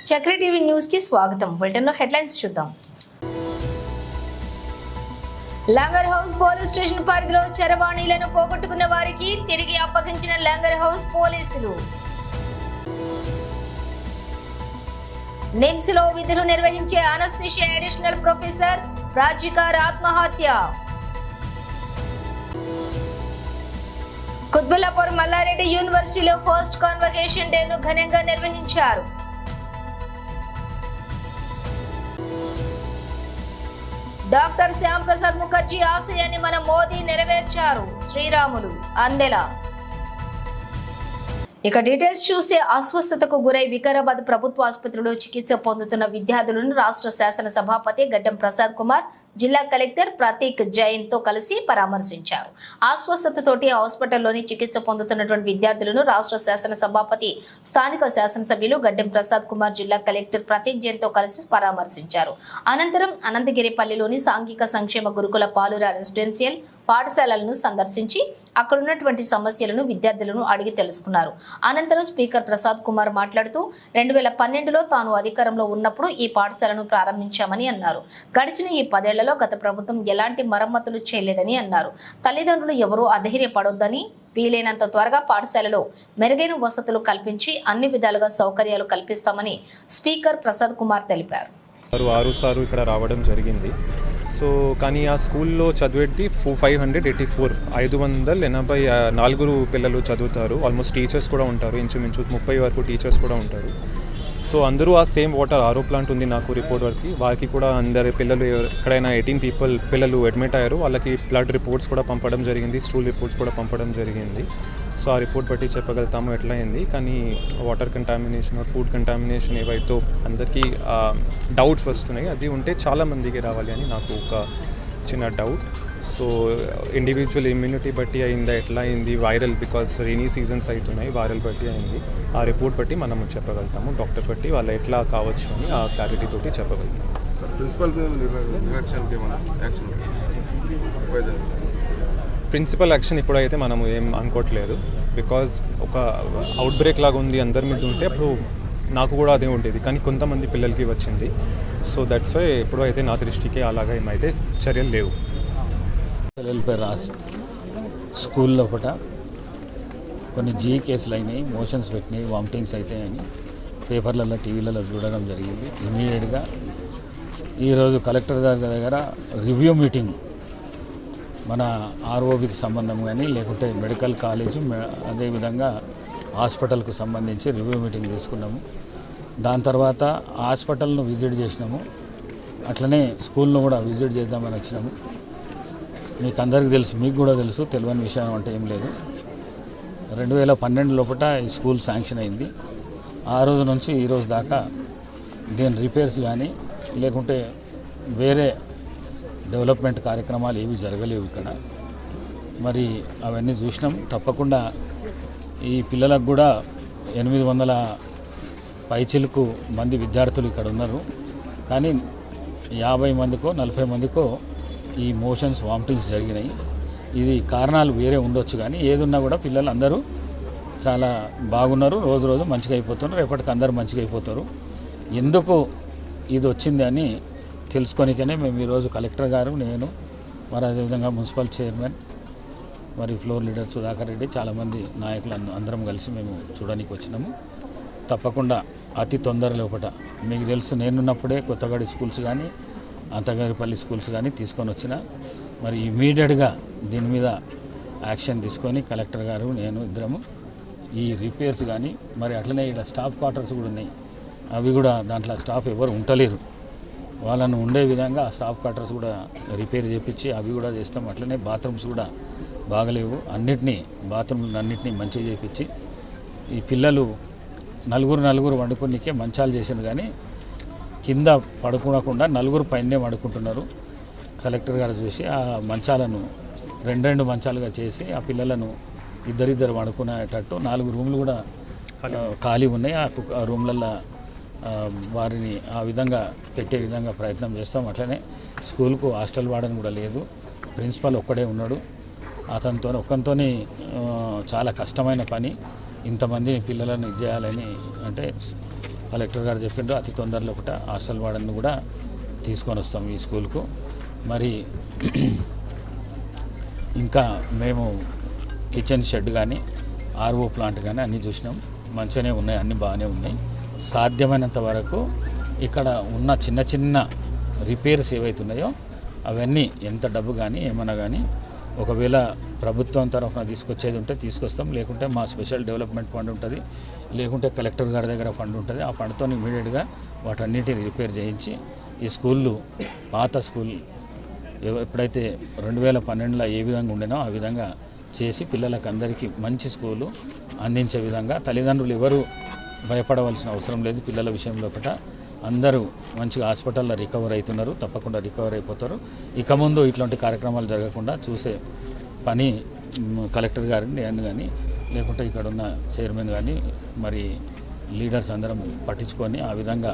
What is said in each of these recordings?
చక్ర TV news కి స్వాగతం. బులెటిన్ లో హెడ్లైన్స్ చూద్దాం. లంగర్ హౌస్ పోలీస్ స్టేషన్ పరిధిలో చరవాణీలను పోగొట్టుకున్న వారికి తిరిగి అప్పగించిన లంగర్ హౌస్ పోలీసులు. నిమ్స్ లో విధులు నిర్వహించే అనస్థీషియా అడిషనల్ ప్రొఫెసర్ రాజికార్ ఆత్మహత్య. కుత్బుల్లాపూర్ మల్లారెడ్డి యూనివర్సిటీలో ఫస్ట్ కాన్వకేషన్ డేను ఘనంగా నిర్వహించారు. డాక్టర్ శ్యామ్ ప్రసాద్ ముఖర్జీ ఆశయాన్ని మన మోదీ నెరవేర్చారు. శ్రీరాములు అందెల. ఇక డీటెయిల్స్ చూస్తే అస్వస్థతకు గురై వికారాబాద్ ప్రభుత్వ ఆసుపత్రిలో చికిత్స పొందుతున్న విద్యార్థులను రాష్ట్ర శాసన సభాపతి గడ్డం ప్రసాద్ కుమార్, జిల్లా కలెక్టర్ ప్రతీక్ జైన్ తో కలిసి పరామర్శించారు. అస్వస్థతతోటి హాస్పిటల్లోని చికిత్స పొందుతున్నటువంటి విద్యార్థులను రాష్ట్ర శాసన సభాపతి, స్థానిక శాసనసభ్యులు గడ్డం ప్రసాద్ కుమార్, జిల్లా కలెక్టర్ ప్రతీక్ జైన్ తో కలిసి పరామర్శించారు. అనంతరం అనంతగిరిపల్లిలోని సాంఘిక సంక్షేమ గురుకుల పాలుర రెసిడెన్షియల్ పాఠశాలలను సందర్శించి అక్కడున్నటువంటి సమస్యలను విద్యార్థులను అడిగి తెలుసుకున్నారు. అనంతరం స్పీకర్ ప్రసాద్ కుమార్ మాట్లాడుతూ 2012లో తాను అధికారంలో ఉన్నప్పుడు ఈ పాఠశాలను ప్రారంభించామని అన్నారు. గడిచిన ఈ 10 ఏళ్లలో గత ప్రభుత్వం ఎలాంటి మరమ్మతులు చేయలేదని అన్నారు. తల్లిదండ్రులు ఎవరూ అధైర్యపడొద్దని, వీలైనంత త్వరగా పాఠశాలలో మెరుగైన వసతులు కల్పించి అన్ని విధాలుగా సౌకర్యాలు కల్పిస్తామని స్పీకర్ ప్రసాద్ కుమార్ తెలిపారు. 6 సార్లు ఇక్కడ రావడం జరిగింది. సో కానీ ఆ స్కూల్లో చదివేది 584 పిల్లలు చదువుతారు. ఆల్మోస్ట్ టీచర్స్ కూడా ఉంటారు, ఇంచుమించు 30 వరకు టీచర్స్ కూడా ఉంటారు. సో అందరూ ఆ సేమ్ వాటర్ ఆరో ప్లాంట్ ఉంది నాకు రిపోర్ట్ వరకు. వారికి కూడా అందరి పిల్లలు ఎక్కడైనా 18 పిల్లలు అడ్మిట్ అయ్యారు. వాళ్ళకి బ్లడ్ రిపోర్ట్స్ కూడా పంపడం జరిగింది, స్టూల్ రిపోర్ట్స్ కూడా పంపడం జరిగింది. సో ఆ రిపోర్ట్ బట్టి చెప్పగలుగుతాము ఎట్లా అయింది. కానీ వాటర్ కంటామినేషన్ ఫుడ్ కంటామినేషన్ ఏవైతే అందరికీ డౌట్స్ వస్తున్నాయి, అది ఉంటే చాలామందికి రావాలి అని నాకు ఒక చిన్న డౌట్. సో ఇండివిజువల్ ఇమ్యూనిటీ బట్టి అయిందా, ఎట్లా అయింది, వైరల్ బికాస్ రెయినీ సీజన్స్ అవుతున్నాయి, వైరల్ బట్టి అయింది. ఆ రిపోర్ట్ బట్టి మనము చెప్పగలుగుతాము, డాక్టర్ బట్టి వాళ్ళు ఎట్లా కావచ్చు అని ఆ క్లారిటీ తోటి చెప్పగలుగుతాము. ప్రిన్సిపల్ యాక్షన్ ఇప్పుడైతే మనము ఏం అనుకోవట్లేదు. బికాజ్ ఒక అవుట్ బ్రేక్ లాగా ఉంది అందరి మీద ఉంటే అప్పుడు నాకు కూడా అదే ఉండేది, కానీ కొంతమంది పిల్లలకి వచ్చింది. సో దట్స్ వై ఎప్పుడో అయితే నా దృష్టికి అలాగా ఏమైతే చర్యలు లేవు. పిల్లలపై రాసి స్కూల్లో పూట కొన్ని కేసులు అయినాయి, మోషన్స్ పెట్టినాయి, వామిటింగ్స్ అవుతాయని పేపర్లలో టీవీలలో చూడడం జరిగింది. ఇమీడియట్గా ఈరోజు కలెక్టర్ గారి దగ్గర రివ్యూ మీటింగ్, మన ఆర్ఓబికి సంబంధం కానీ లేకుంటే మెడికల్ కాలేజు అదేవిధంగా హాస్పిటల్కు సంబంధించి రివ్యూ మీటింగ్ తీసుకున్నాము. దాని తర్వాత హాస్పిటల్ను విజిట్ చేసినాము, అట్లనే స్కూల్ను కూడా విజిట్ చేద్దామని వచ్చినాము. మీకు అందరికీ తెలుసు, మీకు కూడా తెలుసు, తెలియని విషయం అంటే ఏం లేదు. 2012 లోపల ఈ స్కూల్ శాంక్షన్ అయింది. ఆ రోజు నుంచి ఈ రోజు దాకా దీని రిపేర్స్ కానీ లేకుంటే వేరే డెవలప్మెంట్ కార్యక్రమాలు ఏవి జరగలేవు ఇక్కడ. మరి అవన్నీ చూసినాం. తప్పకుండా ఈ పిల్లలకు కూడా 800 పైచిలకు మంది విద్యార్థులు ఇక్కడ ఉన్నారు. కానీ 50 మందికో 40 మందికో ఈ మోషన్స్ వామిటింగ్స్ జరిగినాయి. ఇది కారణాలు వేరే ఉండొచ్చు, కానీ ఏదున్నా కూడా పిల్లలు అందరూ చాలా బాగున్నారు, రోజు రోజు మంచిగా అయిపోతున్నారు, రేపటికి అందరూ మంచిగా అయిపోతారు. ఎందుకు ఇది వచ్చింది అని తెలుసుకొనికనే మేము ఈరోజు కలెక్టర్ గారు, నేను, మరి అదేవిధంగా మున్సిపల్ చైర్మన్, మరి ఫ్లోర్ లీడర్ సుధాకర్ రెడ్డి, చాలామంది నాయకులు అందరం కలిసి మేము చూడడానికి వచ్చినాము. తప్పకుండా అతి తొందర లోపల, మీకు తెలుసు నేనున్నప్పుడే కొత్తగడి స్కూల్స్ కానీ అంతగారిపల్లి స్కూల్స్ కానీ తీసుకొని వచ్చిన, మరి ఇమీడియట్గా దీని మీద యాక్షన్ తీసుకొని కలెక్టర్ గారు, నేను ఇద్దరము ఈ రిపేర్స్ కానీ, మరి అట్లనే ఇలా స్టాఫ్ క్వార్టర్స్ కూడా ఉన్నాయి, అవి కూడా దాంట్లో స్టాఫ్ ఎవరు ఉండలేరు, వాళ్ళను ఉండే విధంగా ఆ స్టాఫ్ క్వార్టర్స్ కూడా రిపేర్ చేయించి అవి కూడా చేస్తాం. అట్లనే బాత్రూమ్స్ కూడా బాగలేవు, బాత్రూమ్లన్నింటినీ మంచిగా చేయించి ఈ పిల్లలు నలుగురు వండుకొనికే మంచాలు చేసింది, కానీ కింద పడుకోకుండా 4 పైనే వండుకుంటున్నారు. కలెక్టర్ గారు చూసి ఆ మంచాలను 2 మంచాలుగా చేసి ఆ పిల్లలను ఇద్దరిద్దరు వండుకునేటట్టు 4 రూమ్లు కూడా ఖాళీ ఉన్నాయి. ఆ రూమ్లలో వారిని ఆ విధంగా పెట్టే విధంగా ప్రయత్నం చేస్తాం. అట్లనే స్కూల్కు హాస్టల్ వార్డెన్ కూడా లేదు, ప్రిన్సిపల్ ఒక్కడే ఉన్నాడు. ఒక్కంతో చాలా కష్టమైన పని. ఇంతమంది పిల్లలను ఇది చేయాలని అంటే కలెక్టర్ గారు చెప్పిండ్రు అతి తొందరలో ఒకట హాస్టల్ వార్డెన్ కూడా తీసుకొని వస్తాం ఈ స్కూల్కు. మరి ఇంకా మేము కిచెన్ షెడ్ కానీ ఆర్ఓ ప్లాంట్ కానీ అన్నీ చూసినాం, మంచిగానే ఉన్నాయి, అన్నీ బాగానే ఉన్నాయి. సాధ్యమైనంత వరకు ఇక్కడ ఉన్న చిన్న చిన్న రిపేర్స్ ఏవైతున్నాయో అవన్నీ ఎంత డబ్బు కానీ ఏమన్నా కానీ ఒకవేళ ప్రభుత్వం తరఫున తీసుకొచ్చేది ఉంటే తీసుకొస్తాం, లేకుంటే మా స్పెషల్ డెవలప్మెంట్ ఫండ్ ఉంటుంది, లేకుంటే కలెక్టర్ గారి దగ్గర ఫండ్ ఉంటుంది. ఆ ఫండ్తో ఇమీడియట్గా వాటన్నిటిని రిపేర్ చేయించి ఈ స్కూళ్ళు పాత స్కూల్ ఎప్పుడైతే 2012లో ఏ విధంగా ఉండేనో ఆ విధంగా చేసి పిల్లలకు అందరికీ మంచి స్కూలు అందించే విధంగా తల్లిదండ్రులు ఎవరు భయపడవలసిన అవసరం లేదు. పిల్లల విషయంలో ఒకట అందరూ మంచిగా హాస్పిటల్లో రికవర్ అవుతున్నారు, తప్పకుండా రికవర్ అయిపోతారు. ఇక ముందు ఇట్లాంటి కార్యక్రమాలు జరగకుండా చూసే పని కలెక్టర్ గారిని నేను కానీ లేకుంటే ఇక్కడ ఉన్న చైర్మన్ కానీ మరి లీడర్స్ అందరం పట్టించుకొని ఆ విధంగా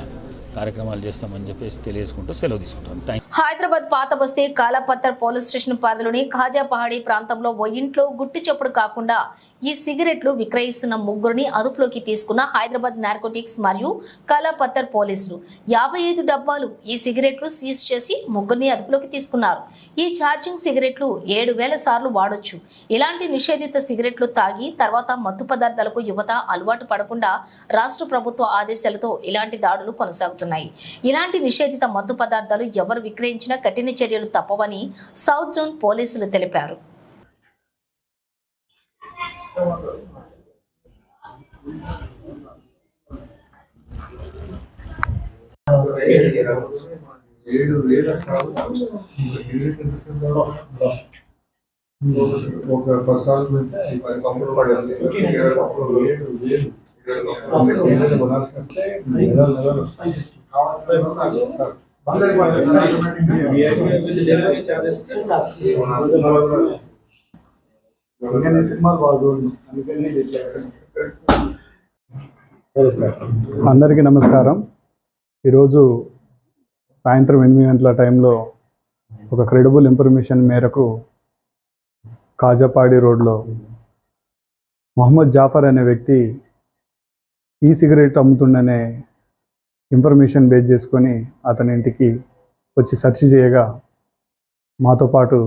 కార్యక్రమాలు చేస్తామని చెప్పేసి తెలియజేసుకుంటూ సెలవు తీసుకుంటాం. హైదరాబాద్ పాత బస్తీ కాలాపత్తర్ పోలీస్ స్టేషన్ పరిధిలోని ఖాజా పహాడీ ప్రాంతంలో ఓ ఇంట్లో గుట్టు చప్పుడు కాకుండా ఈ సిగరెట్లు విక్రయిస్తున్న ముగ్గురిని అదుపులోకి తీసుకున్న హైదరాబాద్ నార్కోటిక్స్ మరియు కాలాపత్తర్ పోలీసులు 55 డబ్బాలు ఈ సిగరెట్లు సీజ్ చేసి ముగ్గురిని అదుపులోకి తీసుకున్నారు. ఈ ఛార్జింగ్ సిగరెట్లు 7000 సార్లు వాడొచ్చు. ఇలాంటి నిషేధిత సిగరెట్లు తాగి తర్వాత మత్తు పదార్థాలకు యువత అలవాటు పడకుండా రాష్ట్ర ప్రభుత్వ ఆదేశాలతో ఇలాంటి దాడులు కొనసాగుతున్నాయి. ఇలాంటి నిషేధిత మత్తు పదార్థాలు ఎవరు విక్రయించినా కఠిన చర్యలు తప్పవని సౌత్ జోన్ పోలీసులు తెలిపారు. అందరికీ నమస్కారం. ఈరోజు సాయంత్రం 8 గంటల టైంలో ఒక క్రెడిబుల్ ఇన్ఫర్మేషన్ మేరకు కాజాపాడి రోడ్లో మొహమ్మద్ జాఫర్ అనే వ్యక్తి ఈ సిగరెట్ అమ్ముతుండనే ఇన్ఫర్మేషన్ బేస్ చేసుకొని అతని ఇంటికి వచ్చి సెర్చ్ చేయగా మాతో పాటు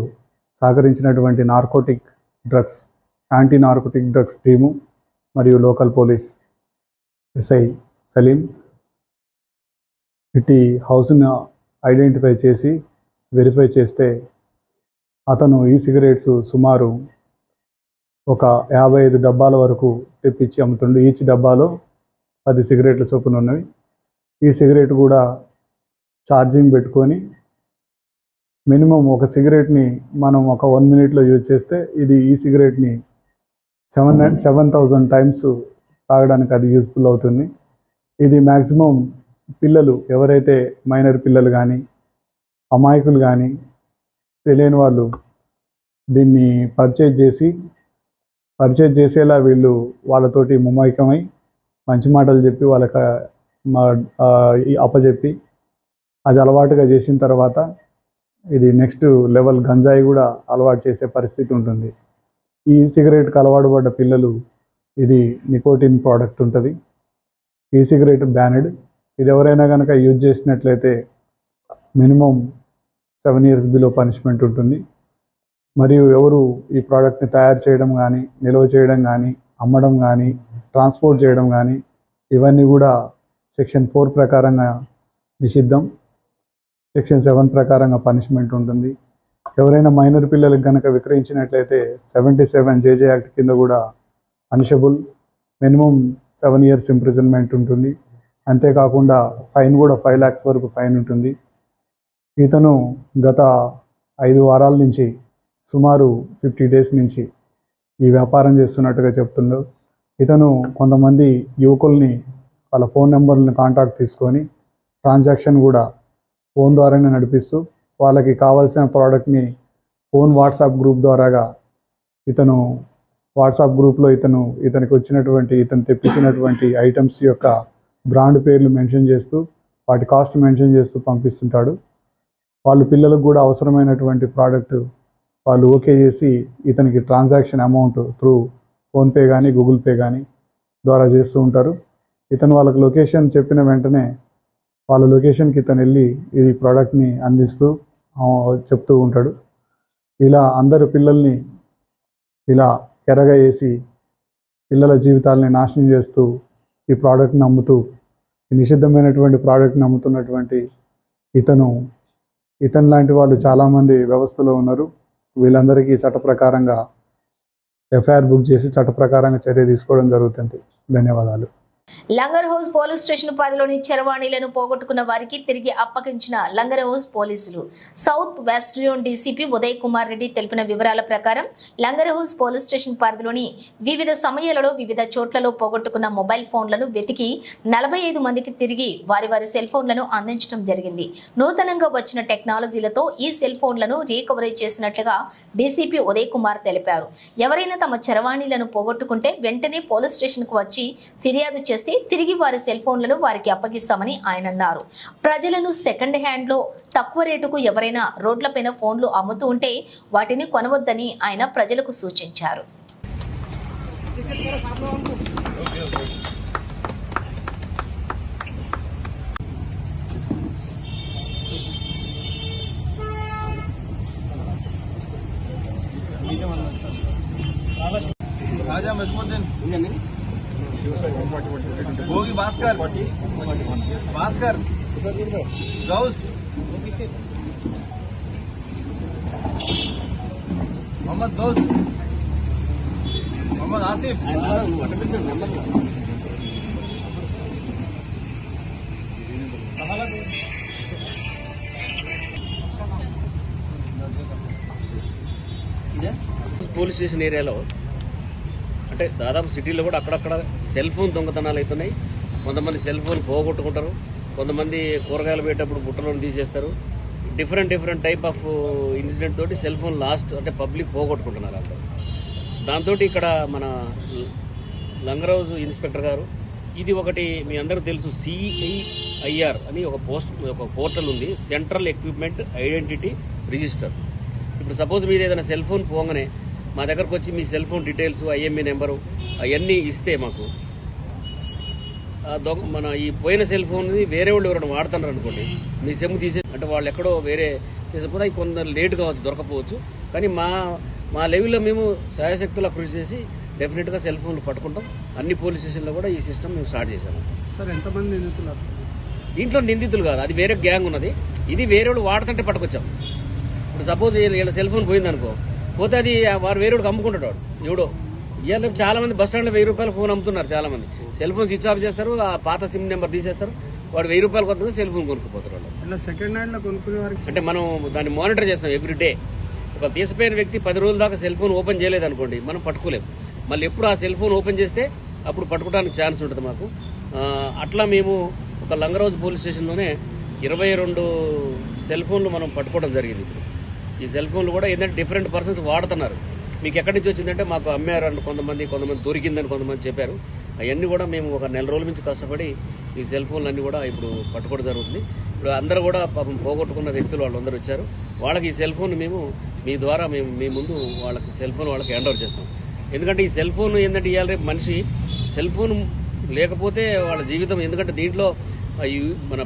సహకరించినటువంటి యాంటీ నార్కోటిక్ డ్రగ్స్ టీము మరియు లోకల్ పోలీస్ ఎస్ఐ సలీం ఇటు హౌస్ను ఐడెంటిఫై చేసి వెరిఫై చేస్తే అతను ఈ సిగరెట్స్ సుమారు ఒక 55 డబ్బాల వరకు తెప్పించి అమ్ముతుండు. ఈచ్ డబ్బాలో 10 సిగరెట్ల చొప్పున ఉన్నవి. ఈ సిగరెట్ కూడా ఛార్జింగ్ పెట్టుకొని మినిమం ఒక సిగరెట్ని మనం ఒక 1 మినిట్లో యూజ్ చేస్తే ఈ సిగరెట్ని 7,000 టైమ్స్ తాగడానికి అది యూజ్ఫుల్ అవుతుంది. ఇది మ్యాక్సిమం పిల్లలు ఎవరైతే మైనర్ పిల్లలు కానీ అమాయకులు కానీ తెలియని వాళ్ళు దీన్ని పర్చేజ్ చేసేలా వీళ్ళు వాళ్ళతోటి ముమైకమై మంచి మాటలు చెప్పి వాళ్ళకి అప్పచెప్పి అది అలవాటుగా చేసిన తర్వాత ఇది నెక్స్ట్ లెవెల్ గంజాయి కూడా అలవాటు చేసే పరిస్థితి ఉంటుంది. ఈ సిగరెట్కి అలవాటు పడ్డ పిల్లలు ఇది నికోటిన్ ప్రోడక్ట్ ఉంటుంది. ఈ సిగరెట్ బ్యానెడ్. ఇది ఎవరైనా కనుక యూజ్ చేసినట్లయితే మినిమం 7 years బిలో పనిష్మెంట్ ఉంటుంది. మరియు ఎవరు ఈ ప్రోడక్ట్ని తయారు చేయడం కానీ నిల్వ చేయడం కానీ అమ్మడం కానీ ట్రాన్స్పోర్ట్ చేయడం కానీ ఇవన్నీ కూడా సెక్షన్ 4 ప్రకారంగా నిషిద్ధం. సెక్షన్ 7 ప్రకారంగా పనిష్మెంట్ ఉంటుంది. ఎవరైనా మైనర్ పిల్లలకు కనుక విక్రయించినట్లయితే 77 JJ యాక్ట్ కింద కూడా పనిషబుల్. మినిమం 7 years ఇంప్రిజన్మెంట్ ఉంటుంది. అంతేకాకుండా ఫైన్ కూడా 5 lakhs వరకు ఫైన్ ఉంటుంది. ఇతను గత 5 వారాల నుంచి సుమారు 50 days నుంచి ఈ వ్యాపారం చేస్తున్నట్టుగా చెప్తుండ్రు. ఇతను కొంతమంది యువకుల్ని వాళ్ళ ఫోన్ నెంబర్లను కాంటాక్ట్ తీసుకొని ట్రాన్సాక్షన్ కూడా ఫోన్ ద్వారానే నడిపిస్తూ వాళ్ళకి కావాల్సిన ప్రోడక్ట్ని ఫోన్ వాట్సాప్ గ్రూప్ ద్వారాగా ఇతను వాట్సాప్ గ్రూప్లో ఇతను తెప్పించినటువంటి ఐటమ్స్ యొక్క బ్రాండ్ పేర్లు మెన్షన్ చేస్తూ వాటి కాస్ట్ మెన్షన్ చేస్తూ పంపిస్తుంటాడు. వాళ్ళు పిల్లలకు కూడా అవసరమైనటువంటి ప్రోడక్ట్ వాళ్ళు ఓకే చేసి ఇతనికి ట్రాన్సాక్షన్ అమౌంట్ త్రూ ఫోన్పే కానీ గూగుల్ పే కానీ ద్వారా చేస్తూ ఉంటారు. ఇతను వాళ్ళకి లొకేషన్ చెప్పిన వెంటనే వాళ్ళ లొకేషన్కి ఇతను వెళ్ళి ఈ ప్రోడక్ట్ని అందిస్తూ చెప్తూ ఉంటాడు. ఇలా అందరు పిల్లల్ని ఇలా ఎరగా వేసి పిల్లల జీవితాలని నాశనం చేస్తూ ఈ ప్రోడక్ట్ని అమ్ముతూ ఈ నిషిద్ధమైనటువంటి ప్రోడక్ట్ని అమ్ముతున్నటువంటి ఇతను లాంటి వాళ్ళు చాలామంది వ్యవస్థలో ఉన్నారు. వీళ్ళందరికీ చట్ట ప్రకారంగా ఎఫ్ఐఆర్ బుక్ చేసి చట్ట ప్రకారంగా చర్య తీసుకోవడం జరుగుతుంది. ధన్యవాదాలు. లంగర్ హౌస్ పోలీస్ స్టేషన్ పరిధిలోని చరవాణీలను పోగొట్టుకున్న వారికి తిరిగి అప్పగించిన లంగర్ హౌస్ పోలీసులు. South west zone DCP Uday Kumar Reddy తెలిపిన వివరాల ప్రకారం లంగర్ హౌస్ పోలీస్ స్టేషన్ పరిధిలోని వివిధ సమయాలలో వివిధ చోట్లలో పోగొట్టుకున్న మొబైల్ ఫోన్లను వెతికి 45 మందికి తిరిగి వారి సెల్ ఫోన్లను అందించడం జరిగింది. నూతనంగా వచ్చిన టెక్నాలజీలతో ఈ సెల్ ఫోన్లను రీకవరీ చేసినట్లుగా డీసీపీ ఉదయ్ కుమార్ తెలిపారు. ఎవరైనా తమ చరవాణీలను పోగొట్టుకుంటే వెంటనే పోలీస్ స్టేషన్ కు వచ్చి ఫిర్యాదు చేస్తే తిరిగి వారి సెల్ ఫోన్లను వారికి అప్పగిస్తామని ఆయన అన్నారు. ప్రజలను సెకండ్ హ్యాండ్ లో తక్కువ రేటుకు ఎవరైనా రోడ్లపైన ఫోన్లు అమ్ముతూ ఉంటే వాటిని కొనవద్దని ఆయన ప్రజలకు సూచించారు. भोगी भास्कर गौस मोहम्मद गौस मोहम्मद आसिफ పోలీస్ స్టేషన్ ఏరియాలో అంటే దాదాపు సిటీలో కూడా అక్కడక్కడ సెల్ ఫోన్ దొంగతనాలు అవుతున్నాయి. కొంతమంది సెల్ ఫోన్ పోగొట్టుకుంటారు, కొంతమంది కూరగాయలు పెట్టేటప్పుడు బుట్టలను తీసేస్తారు. డిఫరెంట్ టైప్ ఆఫ్ ఇన్సిడెంట్ తోటి సెల్ ఫోన్ లాస్ట్ అంటే పబ్లిక్ పోగొట్టుకుంటున్నారు అందరూ. దాంతో ఇక్కడ మన లంగర్ హౌస్ ఇన్స్పెక్టర్ గారు ఇది ఒకటి మీ అందరూ తెలుసు CIIR అని ఒక పోర్టల్ ఉంది, సెంట్రల్ ఎక్విప్మెంట్ ఐడెంటిటీ రిజిస్టర్. ఇప్పుడు సపోజ్ మీద ఏదైనా సెల్ ఫోన్ పోగానే మా దగ్గరకు వచ్చి మీ cell phone details IMEI number అవన్నీ ఇస్తే మాకు మన ఈ పోయిన సెల్ ఫోన్ని వేరే వాళ్ళు ఎవరైనా వాడుతున్నారు అనుకోండి, మీ సెమ్ తీసే అంటే వాళ్ళు ఎక్కడో వేరే తీసుకపోతే అవి కొందరు లేట్ కావచ్చు, దొరకపోవచ్చు. కానీ మా లెవెల్లో మేము శాయశక్తులా కృషి చేసి డెఫినెట్గా సెల్ ఫోన్లు పట్టుకుంటాం. అన్ని పోలీస్ స్టేషన్లో కూడా ఈ సిస్టమ్ మేము స్టార్ట్ చేశాము. సార్ ఎంతమంది నిందితులు? దీంట్లో నిందితులు కాదు, అది వేరే గ్యాంగ్ ఉన్నది. ఇది వేరే వాళ్ళు వాడుతుంటే పట్టుకొచ్చాం. ఇప్పుడు సపోజ్ వీళ్ళ సెల్ ఫోన్ పోయిందనుకో, పోతే అది వాడు వేరేవాడికి అమ్ముకుంటాడు. వాడు ఎవడో ఇవాళ చాలా మంది బస్ స్టాండ్లో 1000 రూపాయలు ఫోన్ అమ్ముతున్నారు. చాలా మంది సెల్ ఫోన్ స్విచ్ ఆఫ్ చేస్తారు, ఆ పాత సిమ్ నెంబర్ తీసేస్తారు, వాడు 1000 రూపాయలు కొత్తగా సెల్ ఫోన్ కొనుక్కుపోతారు. వాళ్ళు సెకండ్ హ్యాండ్ లో కొనుక్కునే వారికి అంటే మనం దాన్ని మానిటర్ చేస్తాం ఎవ్రీ డే. ఒక తీసిపోయిన వ్యక్తి 10 రోజుల దాకా సెల్ ఫోన్ ఓపెన్ చేయలేదు అనుకోండి, మనం పట్టుకోలేము. మళ్ళీ ఎప్పుడు ఆ సెల్ ఫోన్ ఓపెన్ చేస్తే అప్పుడు పట్టుకోవడానికి ఛాన్స్ ఉంటుంది మాకు. అట్లా మేము ఒక లంగర్ హౌస్ పోలీస్ స్టేషన్లోనే 22 సెల్ ఫోన్లు మనం పట్టుకోవడం జరిగింది. ఇప్పుడు ఈ సెల్ ఫోన్లు కూడా ఏంటంటే డిఫరెంట్ పర్సన్స్ వాడుతున్నారు. మీకు ఎక్కడి నుంచి వచ్చిందంటే మాకు అమ్మారు అని కొంతమంది దొరికిందని కొంతమంది చెప్పారు. అవన్నీ కూడా మేము ఒక 4 రోజుల నుంచి కష్టపడి ఈ సెల్ ఫోన్లు అన్నీ కూడా ఇప్పుడు పట్టుకోవడం జరుగుతుంది. ఇప్పుడు అందరూ కూడా పాపం పోగొట్టుకున్న వ్యక్తులు వాళ్ళందరూ వచ్చారు. వాళ్ళకి ఈ సెల్ ఫోన్ మేము మీ ద్వారా మీ ముందు వాళ్ళకి సెల్ ఫోన్ వాళ్ళకి హ్యాండ్ ఓవర్ చేస్తాం. ఎందుకంటే ఈ సెల్ ఫోన్ ఏంటంటే ఇవాళ రేపు మనిషి సెల్ ఫోన్ లేకపోతే వాళ్ళ జీవితం, ఎందుకంటే దీంట్లో మన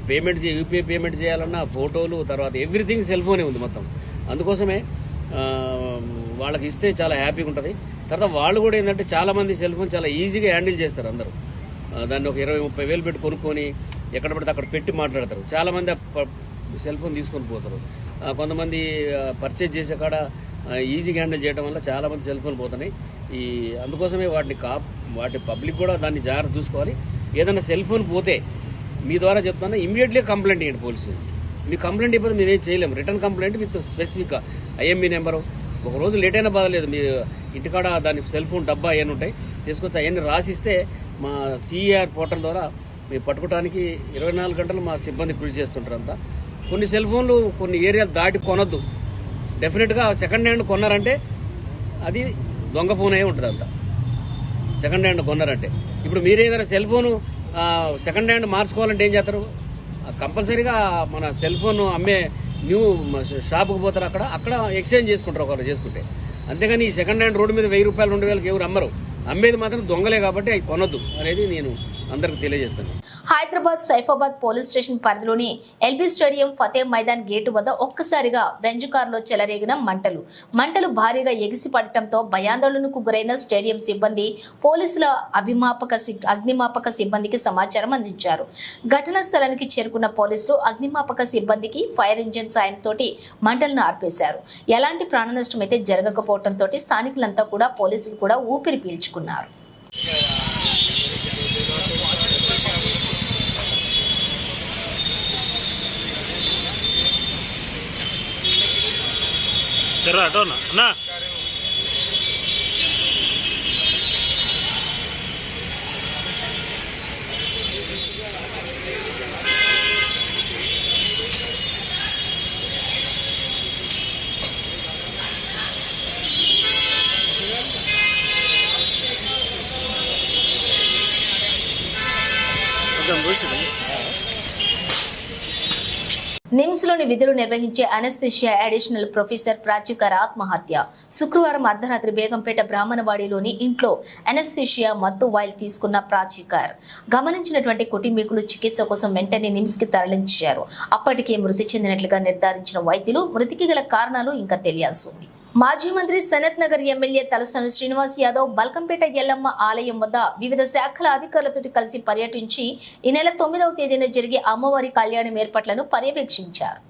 UPI పేమెంట్ చేయాలన్నా ఫోటోలు, తర్వాత ఎవ్రీథింగ్ సెల్ ఫోనే ఉంది మొత్తం. అందుకోసమే వాళ్ళకి ఇస్తే చాలా హ్యాపీగా ఉంటుంది. తర్వాత వాళ్ళు కూడా ఏంటంటే చాలా మంది సెల్ ఫోన్ చాలా ఈజీగా హ్యాండిల్ చేస్తారు. అందరూ దాన్ని ఒక 20-30 వేలు పెట్టి కొనుక్కొని ఎక్కడ పడితే అక్కడ పెట్టి మాట్లాడతారు. చాలా మంది సెల్ ఫోన్ తీసుకొని పోతారు. కొంతమంది పర్చేజ్ చేసే కాడ ఈజీగా హ్యాండిల్ చేయడం వల్ల చాలా మంది సెల్ ఫోన్ పోతున్నాయి. అందుకోసమే వాటి పబ్లిక్ కూడా దాన్ని జాగ్రత్త చూసుకోవాలి. ఏదైనా సెల్ ఫోన్ పోతే మీ ద్వారా చెప్తాను, ఇమీడియట్లీ కంప్లైంట్ ఇవ్వండి పోలీసు. మీ కంప్లైంట్ ఇవ్వదు మేమేం చేయలేము. Return complaint with specific IMEI number. ఒక రోజు లేట్ అయినా బాధలేదు, మీ ఇంటికాడ దాని సెల్ ఫోన్ డబ్బా అవన్నీ ఉంటాయి, తీసుకొచ్చి అవన్నీ రాసిస్తే మా CIR పోర్టల్ ద్వారా మేము పట్టుకోవడానికి 24 గంటలు మా సిబ్బంది కృషి చేస్తుంటారు అంతా. కొన్ని సెల్ ఫోన్లు కొన్ని ఏరియాలు దాటి కొనొద్దు. డెఫినెట్గా సెకండ్ హ్యాండ్ కొన్నారంటే అది దొంగ ఫోన్ అయి ఉంటుంది అంతా. సెకండ్ హ్యాండ్ కొన్నారంటే ఇప్పుడు మీరు ఏదైనా సెల్ ఫోను సెకండ్ హ్యాండ్ మార్చుకోవాలంటే ఏం చేస్తారు? కంపల్సరీగా మన సెల్ ఫోన్ అమ్మే న్యూ షాప్కి పోతారు, అక్కడ ఎక్స్చేంజ్ చేసుకుంటారు ఒకరు చేసుకుంటే. అంతేగాని ఈ సెకండ్ హ్యాండ్ రోడ్డు మీద 1000 రూపాయలు 2000కి ఎవరు అమ్మరు. అమ్మేది మాత్రం దొంగలే కాబట్టి అవి కొనొద్దు అనేది నేను అందరికి తెలియజేస్తాను. హైదరాబాద్ సైఫాబాద్ పోలీస్ స్టేషన్ పరిధిలోని LB stadium Fateh Maidan gate వద్ద ఒక్కసారిగా బెంజ్ కారులో చెలరేగిన మంటలు భారీగా ఎగిసిపడటంతో భయాందోళనకు గురైన స్టేడియం సిబ్బంది పోలీసుల అగ్నిమాపక సిబ్బందికి సమాచారం అందించారు. ఘటనా స్థలానికి చేరుకున్న పోలీసులు అగ్నిమాపక సిబ్బందికి ఫైర్ ఇంజిన్ సాయంతో మంటలను ఆర్పేశారు. ఎలాంటి ప్రాణ నష్టం అయితే జరగకపోవడంతో స్థానికులంతా కూడా పోలీసులు కూడా ఊపిరి పీల్చుకున్నారు. నిమ్స్ లోని విధులు నిర్వహించే అనస్థీషియా అడిషనల్ ప్రొఫెసర్ ప్రాచుకర్ ఆత్మహత్య. శుక్రవారం అర్ధరాత్రి బేగంపేట బ్రాహ్మణవాడిలోని ఇంట్లో అనస్థీషియా మత్తు వాయిల్ తీసుకున్న ప్రాచుకర్ గమనించినటువంటి కుటుంబీకులు చికిత్స కోసం వెంటనే నిమ్స్ కి తరలించారు. అప్పటికే మృతి చెందినట్లుగా నిర్ధారించిన వైద్యులు మృతికి గల కారణాలు ఇంకా తెలియాల్సి ఉంది. మాజీ మంత్రి సనత్ నగర్ ఎమ్మెల్యే తలసాని శ్రీనివాస్ యాదవ్ బల్కంపేట ఎల్లమ్మ ఆలయం వద్ద వివిధ శాఖల అధికారులతో కలిసి పర్యటించి ఈ నెల 9వ తేదీన జరిగే అమ్మవారి కళ్యాణం ఏర్పాట్లను పర్యవేక్షించారు.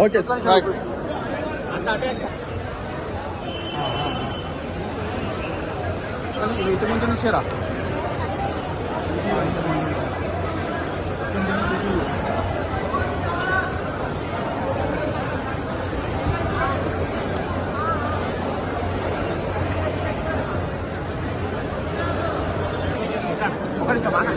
ఓకే రైట్ ఇంటి ముందు నుంచేరా ఒకటి సమానం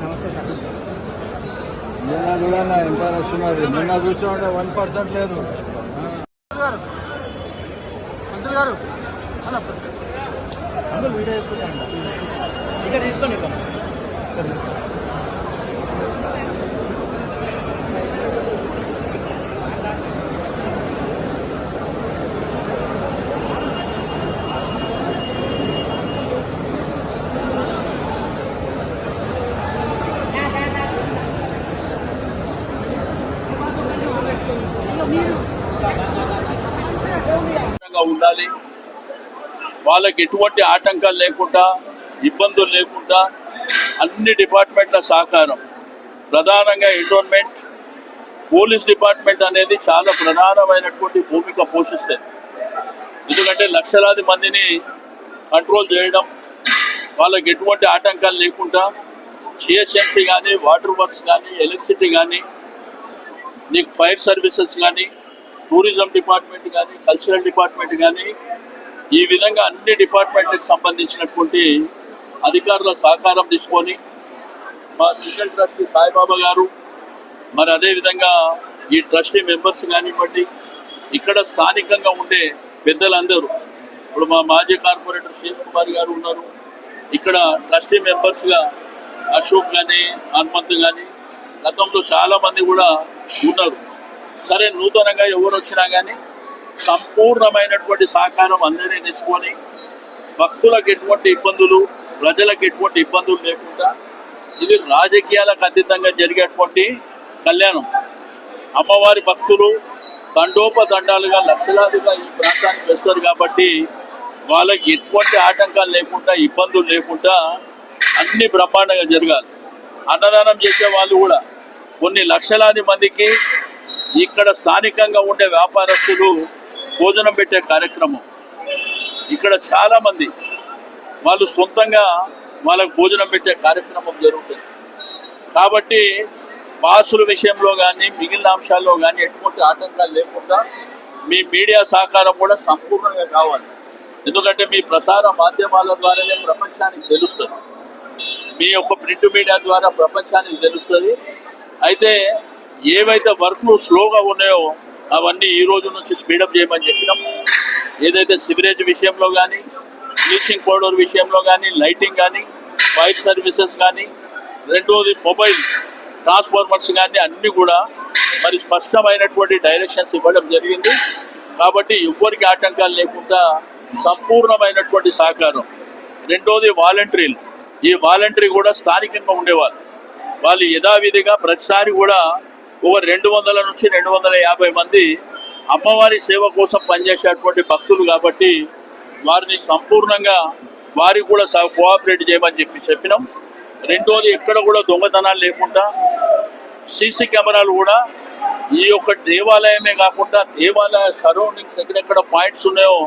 నమస్తే సార్. నిన్న కూడా ఎంత రష్ ఉన్నది. నిన్న కూర్చోండి 1% లేదు. పంతులు గారు అందులో వీడియో వేసుకుంటాను. ఇక్కడ తీసుకోండి. ఉండాలి. వాళ్ళకి ఎటువంటి ఆటంకాలు లేకుండా ఇబ్బందులు లేకుండా అన్ని డిపార్ట్మెంట్ల సహకారం, ప్రధానంగా ఎండోన్మెంట్, పోలీస్ డిపార్ట్మెంట్ అనేది చాలా ప్రధానమైనటువంటి భూమిక పోషిస్తుంది. ఎందుకంటే లక్షలాది మందిని కంట్రోల్ చేయడం, వాళ్ళకి ఎటువంటి ఆటంకాలు లేకుండా జిహెచ్ఎంసీ కానీ, వాటర్ వర్క్స్ కానీ, ఎలక్ట్రిసిటీ కానీ, నీకు ఫైర్ సర్వీసెస్ కానీ, టూరిజం డిపార్ట్మెంట్ కానీ, కల్చరల్ డిపార్ట్మెంట్ కానీ, ఈ విధంగా అన్ని డిపార్ట్మెంట్లకు సంబంధించినటువంటి అధికారుల సహకారం తీసుకొని మా స్పెషల్ ట్రస్టీ సాయిబాబా గారు, మరి అదేవిధంగా ఈ ట్రస్టీ మెంబర్స్ కానివ్వండి, ఇక్కడ స్థానికంగా ఉండే పెద్దలందరూ, ఇప్పుడు మా మాజీ కార్పొరేటర్ శేష్ కుమార్ గారు ఉన్నారు, ఇక్కడ ట్రస్టీ మెంబర్స్గా అశోక్ కానీ, హనుమంత్ కానీ, గతంలో చాలామంది కూడా ఉన్నారు. సరే, నూతనంగా ఎవరు వచ్చినా కానీ సంపూర్ణమైనటువంటి సహకారం అందరినీ తీసుకొని భక్తులకు ఎటువంటి ఇబ్బందులు, ప్రజలకు ఎటువంటి ఇబ్బందులు లేకుండా ఇది రాజకీయాలకు అతీతంగా జరిగేటువంటి కళ్యాణం. అమ్మవారి భక్తులు తండోపతండాలుగా లక్షలాదిగా ఈ ప్రాంతానికి వస్తారు కాబట్టి వాళ్ళకి ఎటువంటి ఆటంకాలు లేకుండా, ఇబ్బందులు లేకుండా అన్ని బ్రహ్మాండంగా జరగాలి. అన్నదానం చేసే వాళ్ళు కూడా కొన్ని లక్షలాది మందికి ఇక్కడ స్థానికంగా ఉండే వ్యాపారస్తులు భోజనం పెట్టే కార్యక్రమం, ఇక్కడ చాలామంది వాళ్ళు సొంతంగా వాళ్ళకు భోజనం పెట్టే కార్యక్రమం జరుగుతుంది. కాబట్టి పాసుల విషయంలో కానీ, మిగిలిన అంశాల్లో కానీ ఎటువంటి ఆటంకాలు లేకుండా మీ మీడియా సహకారం కూడా సంపూర్ణంగా కావాలి. ఎందుకంటే మీ ప్రసార మాధ్యమాల ద్వారానే ప్రపంచానికి తెలుస్తుంది, మీ యొక్క ప్రింట్ మీడియా ద్వారా ప్రపంచానికి తెలుస్తుంది. అయితే ఏవైతే వర్క్లు స్లోగా ఉన్నాయో అవన్నీ ఈ రోజు నుంచి స్పీడప్ చేయమని చెప్పినాం. ఏదైతే సివరేజ్ విషయంలో కానీ, బ్లీచింగ్ పౌడర్ విషయంలో కానీ, లైటింగ్ కానీ, ఫైర్ సర్వీసెస్ కానీ, రెండోది మొబైల్ ట్రాన్స్ఫార్మర్స్ కానీ అన్నీ కూడా మరి స్పష్టమైనటువంటి డైరెక్షన్స్ ఇవ్వడం జరిగింది. కాబట్టి ఎవ్వరికి ఆటంకాలు లేకుండా సంపూర్ణమైనటువంటి సహకారం. రెండోది వాలంటీర్లు, ఈ వాలంటీర్ కూడా స్థానికంగా ఉండేవాళ్ళు, వాళ్ళు యథావిధిగా ప్రతిసారి కూడా ఒక 200 నుంచి 250 మంది అమ్మవారి సేవ కోసం పనిచేసేటువంటి భక్తులు కాబట్టి వారిని సంపూర్ణంగా వారికి కూడా కోఆపరేట్ చేయమని చెప్పినాం. రెండోది ఎక్కడ కూడా దొంగతనాలు లేకుండా సీసీ కెమెరాలు కూడా ఈ యొక్క దేవాలయమే కాకుండా దేవాలయ సరౌండింగ్స్ ఎక్కడెక్కడ పాయింట్స్ ఉన్నాయో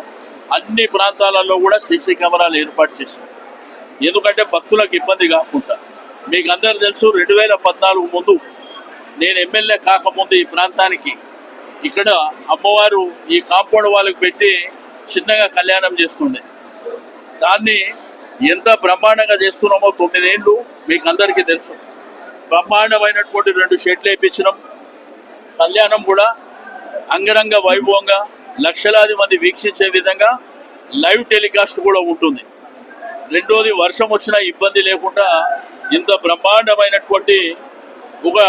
అన్ని ప్రాంతాలలో కూడా సీసీ కెమెరాలు ఏర్పాటు చేశాం. ఎందుకంటే భక్తులకు ఇబ్బంది కాకుండా. మీకు అందరూ తెలుసు, 2014 ముందు నేను ఎమ్మెల్యే కాకముందు ఈ ప్రాంతానికి ఇక్కడ అమ్మవారు ఈ కాంపౌండ్ వాళ్ళకి పెట్టి చిన్నగా కళ్యాణం చేస్తుండే. దాన్ని ఎంత బ్రహ్మాండంగా చేస్తున్నామో 9 ఏళ్ళు మీకు అందరికీ తెలుసు. బ్రహ్మాండమైనటువంటి 2 షెడ్లు వేయించినాం. కళ్యాణం కూడా అంగరంగ వైభవంగా లక్షలాది మంది వీక్షించే విధంగా లైవ్ టెలికాస్ట్ కూడా ఉంటుంది. రెండోది వర్షం వచ్చినా ఇబ్బంది లేకుండా ఇంత బ్రహ్మాండమైనటువంటి ఒక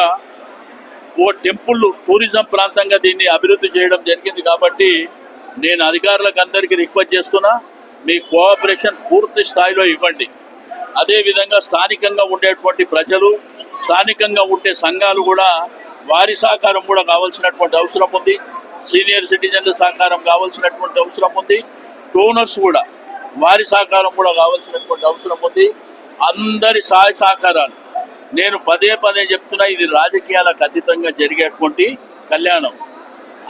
టెంపుల్ టూరిజం ప్రాంతంగా దీన్ని అభివృద్ధి చేయడం జరిగింది. కాబట్టి నేను అధికారులకు అందరికీ రిక్వెస్ట్ చేస్తున్నా, మీ కోఆపరేషన్ పూర్తి స్థాయిలో ఇవ్వండి. అదేవిధంగా స్థానికంగా ఉండేటువంటి ప్రజలు, స్థానికంగా ఉండే సంఘాలు కూడా వారి సహకారం కూడా కావాల్సినటువంటి అవసరం ఉంది. సీనియర్ సిటిజన్ల సహకారం కావాల్సినటువంటి అవసరం ఉంది. డోనర్స్ కూడా వారి సహకారం కూడా కావాల్సినటువంటి అవసరం ఉంది. అందరి సహాయ సహకారాలు నేను పదే చెప్తున్నా, ఇది రాజకీయాలకు అతీతంగా జరిగేటువంటి కళ్యాణం.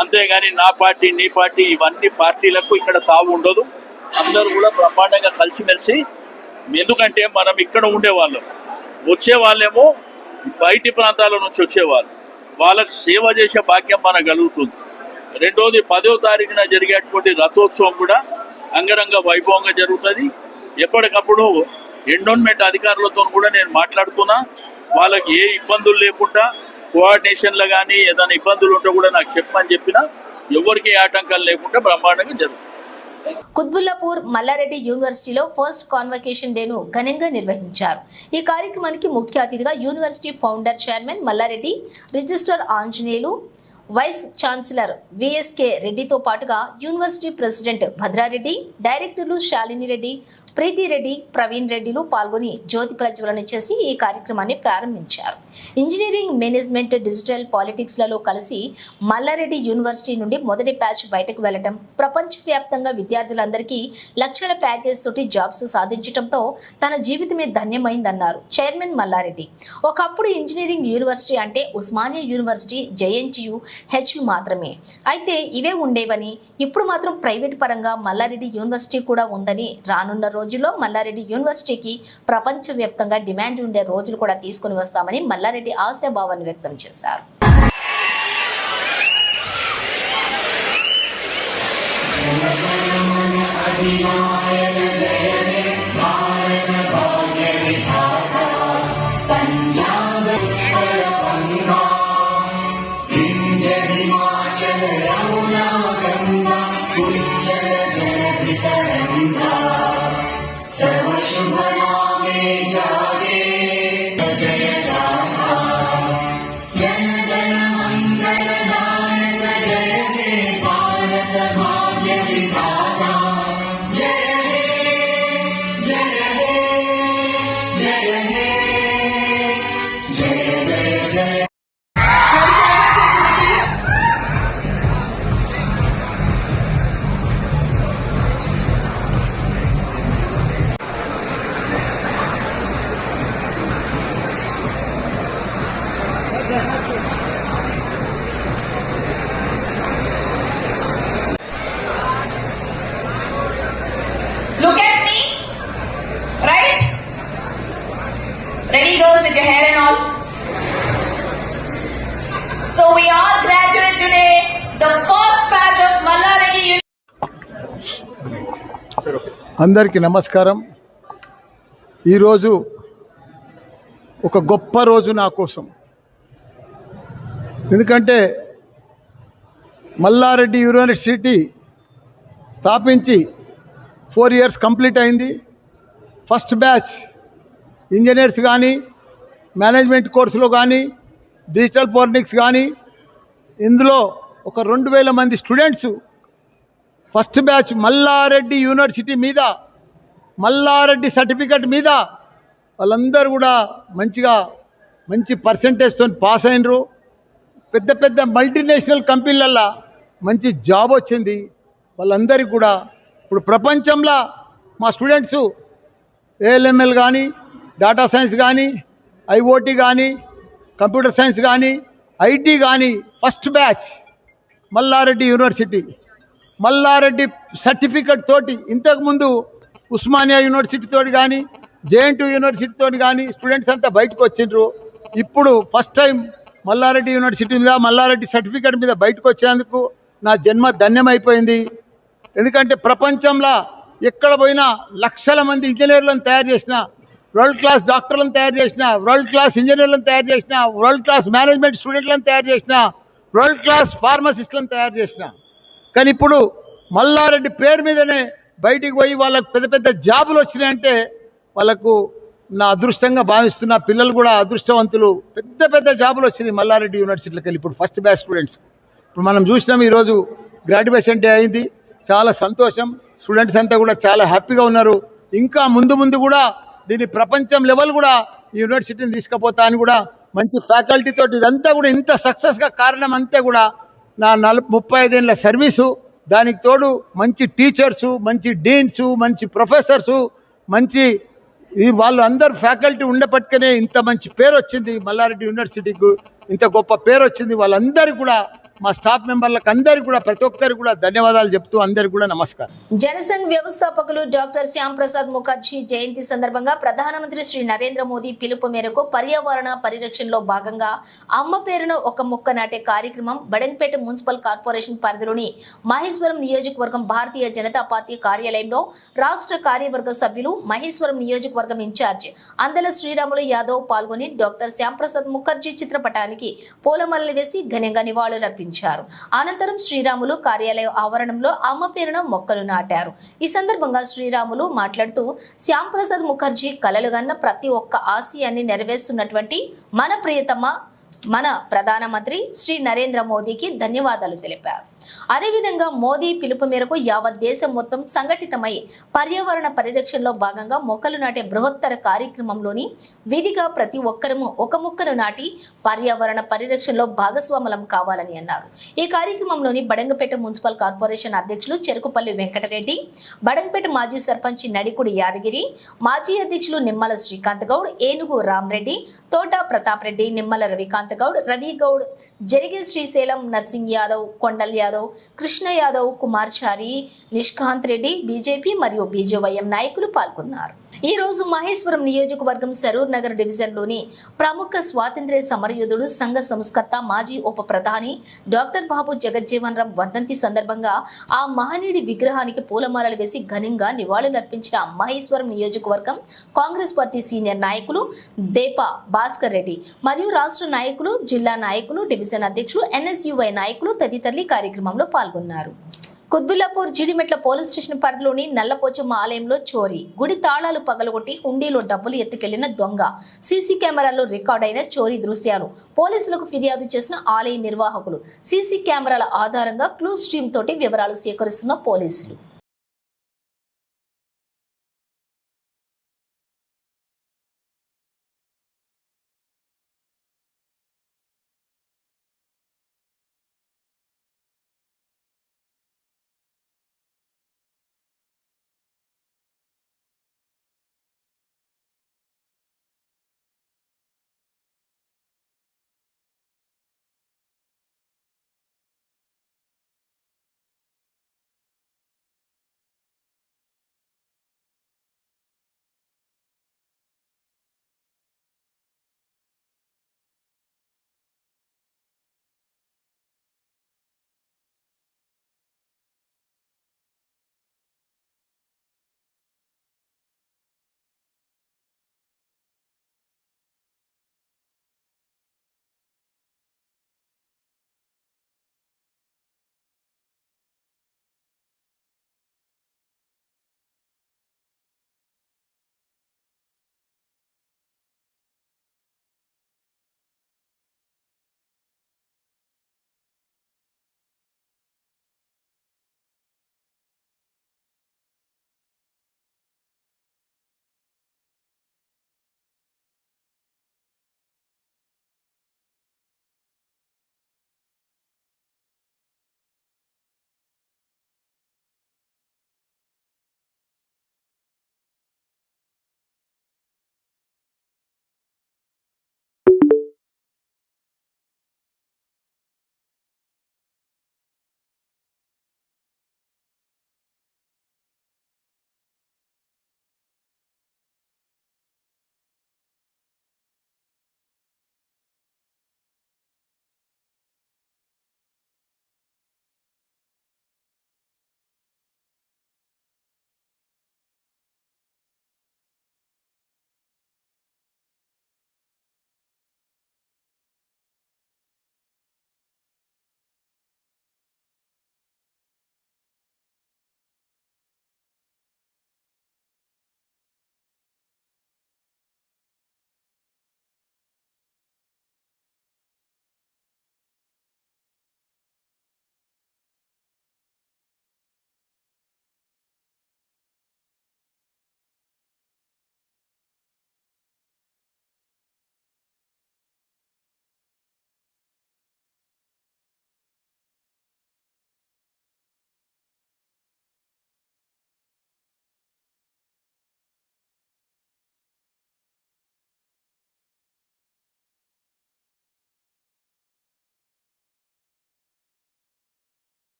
అంతేగాని నా పార్టీ, నీ పార్టీ, ఇవన్నీ పార్టీలకు ఇక్కడ తావు ఉండదు. అందరూ కూడా బ్రహ్మాండంగా కలిసిమెలిసి, ఎందుకంటే మనం ఇక్కడ ఉండేవాళ్ళం, వచ్చే వాళ్ళేమో బయటి ప్రాంతాల నుంచి వచ్చేవాళ్ళు, వాళ్ళకు సేవ చేసే భాగ్యం మనకు కలుగుతుంది. రెండోది 10వ తారీఖున జరిగేటువంటి రథోత్సవం కూడా అంగరంగ వైభవంగా జరుగుతుంది. ఎప్పటికప్పుడు ఎండోన్మెంట్ అధికారులతో కూడా నేను మాట్లాడుతున్నా, వాళ్ళకి ఏ ఇబ్బందులు లేకుండా కోఆర్డినేషన్లో కానీ ఏదైనా ఇబ్బందులు ఉంటే కూడా నాకు చెప్పమని చెప్పినా ఎవరికి ఆటంకాలు లేకుండా బ్రహ్మాండంగా జరుగుతుంది. కుత్బుల్లాపూర్ మల్లారెడ్డి యూనివర్సిటీలో ఫస్ట్ కాన్వకేషన్ డేను ఘనంగా నిర్వహించారు. ఈ కార్యక్రమానికి ముఖ్య అతిథిగా university founder chairman Mallareddy, registrar Anjaneyulu, vice chancellor VSK రెడ్డితో పాటుగా యూనివర్సిటీ ప్రెసిడెంట్ భద్రారెడ్డి, డైరెక్టర్లు శాలిని రెడ్డి, ప్రీతిరెడ్డి, ప్రవీణ్ రెడ్డిలు పాల్గొని జ్యోతి ప్రజ్వలన చేసి ఈ కార్యక్రమాన్ని ప్రారంభించారు. ఇంజనీరింగ్, మేనేజ్మెంట్, డిజిటల్, పాలిటిక్స్ లలో కలిసి మల్లారెడ్డి యూనివర్సిటీ నుండి మొదటి బ్యాచ్ బయటకు వెళ్లడం, ప్రపంచవ్యాప్తంగా విద్యార్థులందరికీ లక్షల ప్యాకేజ్ తోటి జాబ్స్ సాధించడంతో తన జీవితమే ధన్యమైందన్నారు చైర్మన్ మల్లారెడ్డి. ఒకప్పుడు ఇంజనీరింగ్ యూనివర్సిటీ అంటే ఉస్మానియా యూనివర్సిటీ, జేఎన్టీయు, హెచ్ మాత్రమే అయితే ఇవే ఉండేవని, ఇప్పుడు మాత్రం ప్రైవేట్ పరంగా మల్లారెడ్డి యూనివర్సిటీ కూడా ఉందని, రానున్న రోజుల్లో మల్లారెడ్డి యూనివర్సిటీకి ప్రపంచవ్యాప్తంగా డిమాండ్ ఉండే రోజులు కూడా తీసుకుని వస్తామని మల్లారెడ్డి ఆశాభావాన్ని వ్యక్తం చేశారు. Look at me, right? Ready, girls, with your hair and all. So we all graduate today, the first batch of Mallareddy University. అందరికీ నమస్కారం. ఈరోజు ఒక గొప్ప రోజు నా కోసం. ఎందుకంటే మల్లారెడ్డి యూనివర్సిటీ స్థాపించి 4 years కంప్లీట్ అయింది. ఫస్ట్ బ్యాచ్ ఇంజనీర్స్ కానీ, మేనేజ్మెంట్ కోర్సులో కానీ, డిజిటల్ ఫోరెన్సిక్స్ కానీ, ఇందులో ఒక 2000 మంది students first batch Mallareddy university మీద, మల్లారెడ్డి సర్టిఫికెట్ మీద వాళ్ళందరూ కూడా మంచి పర్సంటేజ్తో పాస్ అయినరు. పెద్ద పెద్ద మల్టీనేషనల్ కంపెనీలల్లో మంచి జాబ్ వచ్చింది వాళ్ళందరికీ కూడా. ఇప్పుడు ప్రపంచంలో మా స్టూడెంట్స్ ఏఎల్ఎంఎల్ కానీ, డేటా సైన్స్ కానీ, ఐఓటీ కానీ, కంప్యూటర్ సైన్స్ కానీ, ఐటీ కానీ first batch Mallareddy university. Mallareddy certificate తోటి ఇంతకుముందు ఉస్మానియా యూనివర్సిటీ తోటి కానీ, జేఎన్టీయూ యూనివర్సిటీ తోటి కానీ స్టూడెంట్స్ అంతా బయటకు వచ్చిండ్రు. ఇప్పుడు ఫస్ట్ టైం మల్లారెడ్డి యూనివర్సిటీ మీద, మల్లారెడ్డి సర్టిఫికెట్ మీద బయటకు వచ్చేందుకు నా జన్మ ధన్యమైపోయింది. ఎందుకంటే ప్రపంచంలో ఎక్కడ పోయినా లక్షల మంది ఇంజనీర్లను తయారు చేసిన, వరల్డ్ క్లాస్ డాక్టర్లను తయారు చేసిన, వరల్డ్ క్లాస్ ఇంజనీర్లను తయారు చేసిన, వరల్డ్ క్లాస్ మేనేజ్మెంట్ స్టూడెంట్లను తయారు చేసిన, వరల్డ్ క్లాస్ ఫార్మసిస్టులను తయారు చేసిన. కానీ ఇప్పుడు మల్లారెడ్డి పేరు మీదనే బయటికి పోయి వాళ్ళకు పెద్ద పెద్ద జాబులు వచ్చినాయంటే వాళ్ళకు నా అదృష్టంగా భావిస్తున్న. పిల్లలు కూడా అదృష్టవంతులు, పెద్ద పెద్ద జాబులు వచ్చినాయి మల్లారెడ్డి యూనివర్సిటీలోకి వెళ్ళి. ఇప్పుడు ఫస్ట్ బ్యాచ్ స్టూడెంట్స్ ఇప్పుడు మనం చూసినాం. ఈరోజు గ్రాడ్యుయేషన్ డే అయింది, చాలా సంతోషం. స్టూడెంట్స్ అంతా కూడా చాలా హ్యాపీగా ఉన్నారు. ఇంకా ముందు కూడా దీని ప్రపంచం లెవెల్ కూడా ఈ యూనివర్సిటీని తీసుకుపోతా అని కూడా మంచి ఫ్యాకల్టీ తోటి ఇదంతా కూడా ఇంత సక్సెస్గా కారణం అంతా కూడా నా 35 ఏళ్ళ సర్వీసు. దానికి తోడు మంచి టీచర్సు, మంచి డీన్సు, మంచి ప్రొఫెసర్సు, మంచి వాళ్ళు అందరు ఫ్యాకల్టీ ఉండేపట్టుకనే ఇంత మంచి పేరు వచ్చింది మల్లారెడ్డి యూనివర్సిటీకి. ఇంత గొప్ప పేరు వచ్చింది. వాళ్ళందరికీ కూడా, మా స్టాఫ్ మెంబర్లకు అందరికీ కూడా, ప్రతి ఒక్కరికి కూడా ధన్యవాదాలు చెప్తూ అందరికీ కూడా నమస్కారం. జనసంఘ్ వ్యవస్థాపకులు డాక్టర్ శ్యామ్ ప్రసాద్ ముఖర్జీ జయంతి సందర్భంగా ప్రధానమంత్రి శ్రీ నరేంద్ర మోదీ పిలుపు మేరకు పర్యావరణ పరిరక్షణలో భాగంగా అమ్మ పేరున ఒక మొక్క నాటే కార్యక్రమం బడంగ్పేట మున్సిపల్ కార్పొరేషన్ పరిధిలోని మహేశ్వరం నియోజకవర్గం భారతీయ జనతా పార్టీ కార్యాలయంలో రాష్ట్ర కార్యవర్గ సభ్యులు, మహేశ్వరం నియోజకవర్గం ఇన్ఛార్జ్ అందల శ్రీరాములు యాదవ్ పాల్గొని డాక్టర్ శ్యామ్ ప్రసాద్ ముఖర్జీ చిత్రపటానికి పూలమాలలు వేసి ఘనంగా నివాళులర్పించారు. అనంతరం శ్రీరాములు కార్యాలయ ఆవరణంలో అమ్మ పేరున మొక్కలు నాటారు. ఈ సందర్భంగా శ్రీరాములు మాట్లాడుతూ, శ్యామ్ ప్రసాద్ ముఖర్జీ కలలుగన్న ప్రతి ఒక్క ఆశయాన్ని నెరవేరుస్తున్నటువంటి మన ప్రియతమ మన ప్రధానమంత్రి శ్రీ నరేంద్ర మోదీకి ధన్యవాదాలు తెలిపారు. అదేవిధంగా మోదీ పిలుపు మేరకు యావత్ దేశం మొత్తం సంఘటితమై పర్యావరణ పరిరక్షణలో భాగంగా మొక్కలు నాటే బృహత్తర కార్యక్రమంలోని విధిగా ప్రతి ఒక్కరూ ఒక మొక్కను నాటి పర్యావరణ పరిరక్షణలో భాగస్వాములం కావాలని అన్నారు. ఈ కార్యక్రమంలోని బడంగపేట మున్సిపల్ కార్పొరేషన్ అధ్యక్షులు చెరుకుపల్లి వెంకటరెడ్డి, బడంగపేట మాజీ సర్పంచ్ నడికుడి యాదగిరి, మాజీ అధ్యక్షులు నిమ్మల శ్రీకాంత్ గౌడ్, ఏనుగు రామరెడ్డి, తోట ప్రతాప్ రెడ్డి, నిమ్మల రవికాంత్ గౌడ్, రవి గౌడ్, జరిగే శ్రీశైలం, నర్సింగ్ యాదవ్, కొండల్ యాదవ్, కృష్ణ యాదవ్, కుమార్ చారి, నిష్కాంత్ రెడ్డి, బీజేపీ మరియు బీజేవైఎం నాయకులు పాల్గొన్నారు. ఈ రోజు మహేశ్వరం నియోజకవర్గం సరూర్ నగర్ డివిజన్ లోని ప్రముఖ స్వాతంత్ర్య సమరయోధుడు, సంఘ సంస్కర్త, మాజీ ఉప ప్రధాని డాక్టర్ బాబు జగజ్జీవన్ రామ్ వర్ధంతి సందర్భంగా ఆ మహనీయుడి విగ్రహానికి పూలమాలలు వేసి ఘనంగా నివాళులర్పించిన మహేశ్వరం నియోజకవర్గం కాంగ్రెస్ పార్టీ సీనియర్ నాయకులు దేపా భాస్కర్ రెడ్డి మరియు రాష్ట్ర నాయకులు, జిల్లా నాయకులు, డివిజన్ అధ్యక్షులు, ఎన్ఎస్యుఐ నాయకులు తదితరులు కార్యక్రమంలో పాల్గొన్నారు. కుత్బుల్లాపూర్ జీడిమెట్ల పోలీస్ స్టేషన్ పరిధిలోని నల్లపోచమ్మ ఆలయంలో చోరీ, గుడి తాళాలు పగలగొట్టి హుండీలో డబ్బులు ఎత్తుకెళ్లిన దొంగ, సీసీ కెమెరాల్లో రికార్డైన చోరీ దృశ్యాలు, పోలీసులకు ఫిర్యాదు చేసిన ఆలయ నిర్వాహకులు, సీసీ కెమెరాల ఆధారంగా క్లూ స్ట్రీమ్ తోటి వివరాలు సేకరిస్తున్న పోలీసులు.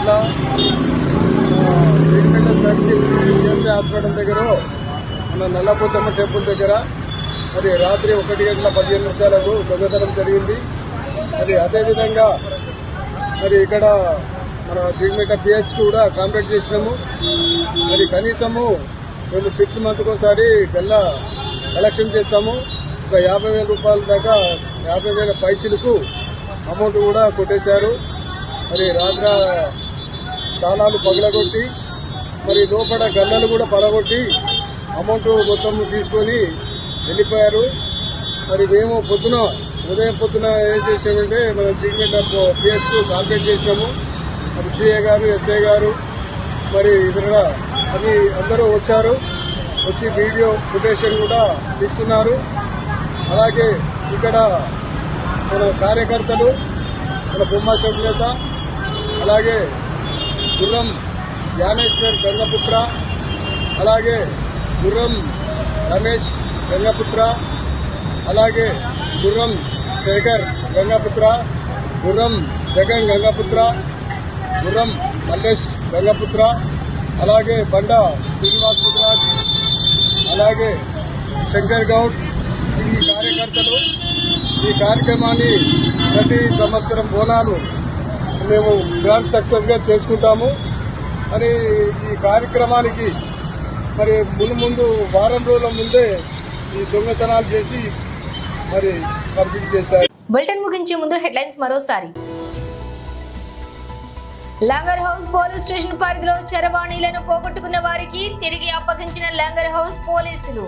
జిల్లా సిరిమెల్ల సర్కిల్ కేసీ హాస్పిటల్ దగ్గర మన నల్లపోచమ్మ టెంపుల్ దగ్గర మరి రాత్రి 1:15 దొంగతనం జరిగింది. మరి అదేవిధంగా మరి ఇక్కడ మన దిగుమేట పిఎస్ కూడా కాంప్లీట్ చేసినాము. మరి కనీసము మేము 6 మంత్కి ఒకసారి గల్లా కలెక్షన్ చేస్తాము. ఒక 50,000 రూపాయల దాకా 50,000 పైచిలకు అమౌంట్ కూడా కొట్టేశారు. మరి రాత్ర తాళాలు పగలగొట్టి మరి లోపల గల్లలు కూడా పగలగొట్టి అమౌంట్ మొత్తం తీసుకొని వెళ్ళిపోయారు. మరి మేము ఉదయం పొద్దున ఏం చేసామంటే మన దిగుమేట పిఎస్కు కాంప్లీట్ చేసినాము. మరి సిఏ గారు, ఎస్ఐ గారు, మరి ఇతర అది అందరూ వచ్చి వీడియో ఫుటేషన్ కూడా తీస్తున్నారు. అలాగే ఇక్కడ మన కార్యకర్తలు, మన బొమ్మ సభ్యులత, అలాగే గుర్రం జ్ఞానేశ్వర్ గంగపుత్ర, అలాగే గుర్రం రమేష్ గంగపుత్ర, అలాగే గుర్రం శేఖర్ గంగపుత్ర, గుర్రం జగన్ గంగపుత్ర, గుర్రం మల్లేష్ గంగపుత్ర, అలాగే బండా శ్రీనివాస్ ముద్రాజ్, అలాగే శంకర్ గౌడ్, ఈ కార్యకర్తలు ఈ కార్యక్రమాన్ని ప్రతి సంవత్సరం బోనాలు మేము గ్రాండ్ సక్సెస్గా చేసుకుంటాము. మరి ఈ కార్యక్రమానికి మరి ముందు వారం రోజుల ముందే ఈ దొంగతనాలు చేసి మరి కంప్లీట్ చేశారు. బులెటిన్ ముగించే ముందు హెడ్లైన్స్ మరోసారి. లంగర్ హౌస్ పోలీస్ స్టేషన్ పరిధిలో చరవాణీలను పోగొట్టుకున్న వారికి తిరిగి అప్పగించిన లంగర్ హౌస్ పోలీసులు.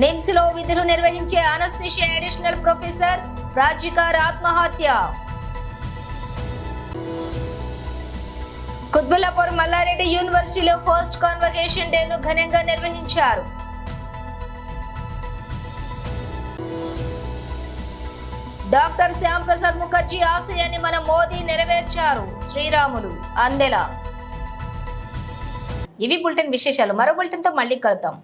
నిమ్స్ లో విధులు నిర్వహించే అనస్థీషియా అడిషనల్ ప్రొఫెసర్ రాజికార్ ఆత్మహత్య. కుత్బుల్లాపూర్ మల్లారెడ్డి యూనివర్సిటీలో ఫస్ట్ కాన్వకేషన్ డేను ఘనంగా నిర్వహించారు. డాక్టర్ శ్యామ్ ప్రసాద్ ముఖర్జీ ఆశయాన్ని మన మోదీ నెరవేర్చారు. శ్రీరాములు అందెల. ఇవి బులెటిన్ విశేషాలు. మరో బులెటిన్తో మళ్ళీ కలుద్దాం.